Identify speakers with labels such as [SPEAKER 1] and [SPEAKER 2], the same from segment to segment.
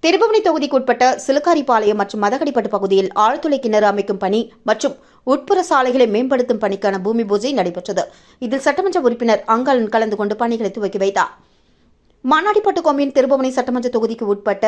[SPEAKER 1] திருபுவனை தொகுதிக்குட்பட்ட சிலுக்காரிபாளையம் மற்றும் மதகடிப்பட்டு பகுதியில் ஆழ்துளை கிணறு அமைக்கும் பணி மற்றும் உட்புற சாலைகளை மேம்படுத்தும் பணிக்கான பூமி பூஜை நடைபெற்றது. இதில் சட்டமன்ற உறுப்பினர் அங்காளன் கலந்து கொண்டு பணிகளை துவக்கி வைத்தார். மண்ணாடிப்பட்டு கொம்யூன் திருபுவனை சட்டமன்ற தொகுதிக்கு உட்பட்ட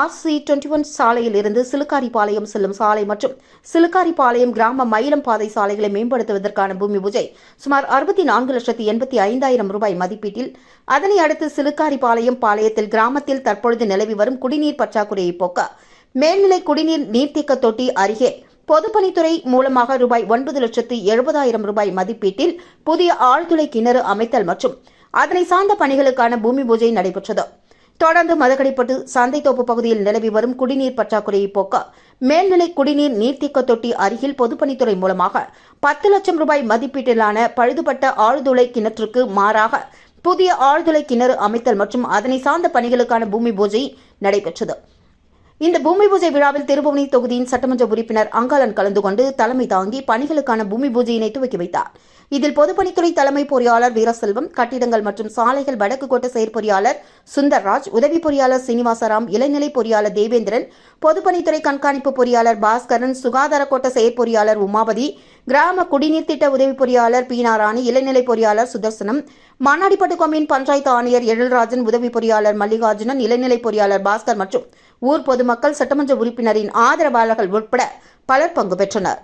[SPEAKER 1] RC21 சாலையில் இருந்து சிலுக்காரிபாளையம் செல்லும் சாலை மற்றும் சிலுக்காரிபாளையம் கிராம மயிலம் பாதை சாலைகளை மேம்படுத்துவதற்கான பூமி பூஜை சுமார் 64,85,000 ரூபாய் மதிப்பீட்டில். அதனை அடுத்து சிலுக்காரிபாளையம் பாளையத்தில் கிராமத்தில் தற்பொழுது நிலவி வரும் குடிநீர் பற்றாக்குறையை போக்க மேல்நிலை குடிநீர் நீர்த்தேக்க தொட்டி அருகே பொதுப்பணித்துறை மூலமாக ரூபாய் 9,70,000 ரூபாய் மதிப்பீட்டில் புதிய ஆழ்துளை கிணறு அமைத்தல் மற்றும் அதனை சார்ந்த பணிகளுக்கான பூமி பூஜை நடைபெற்றது. தொடர்ந்து மதகடிப்பட்டு சந்தைத்தோப்பு பகுதியில் நிலவி வரும் குடிநீர் பற்றாக்குறையை போக்க மேல்நிலை குடிநீர் நீர்த்தேக்க தொட்டி அருகில் பொதுப்பணித்துறை மூலமாக 10 லட்சம் ரூபாய் மதிப்பீட்டிலான பழுதுபட்ட ஆழ்துளை கிணற்றுக்கு மாறாக புதிய ஆழ்துளை கிணறு அமைத்தல் மற்றும் அதனை சார்ந்த பணிகளுக்கான பூமி பூஜை நடைபெற்றது. இந்த பூமி பூஜை விழாவில் திருபுவனை தொகுதியின் சட்டமன்ற உறுப்பினர் அங்காளன் கலந்து கொண்டு தலைமை தாங்கி பணிகளுக்கான பூமி பூஜையினை துவக்கி வைத்தார். இதில் பொதுப்பணித்துறை தலைமை பொறியாளர் வீரசெல்வம், கட்டிடங்கள் மற்றும் சாலைகள் வடக்கு கோட்ட செயற்பொறியாளர் சுந்தர்ராஜ், உதவி பொறியாளர் சீனிவாசராம், இளநிலை பொறியாளர் தேவேந்திரன், பொதுப்பணித்துறை கண்காணிப்பு பொறியாளர் பாஸ்கரன், சுகாதார கோட்ட செயற்பொறியாளர் உமாபதி, கிராம குடிநீர் திட்ட உதவி பொறியாளர் பீனாராணி, இளநிலை பொறியாளர் சுதர்சனம், மண்ணாடிப்பட்டு கொம்யூன் பஞ்சாயத்து ஆணையர் எழில்ராஜன், உதவி பொறியாளர் மல்லிகார்ஜுனன், இளநிலை பொறியாளர் பாஸ்கர் மற்றும் ஊர் பொதுமக்கள், சட்டமன்ற உறுப்பினரின் ஆதரவாளர்கள் உட்பட பலர் பங்கு பெற்றனர்.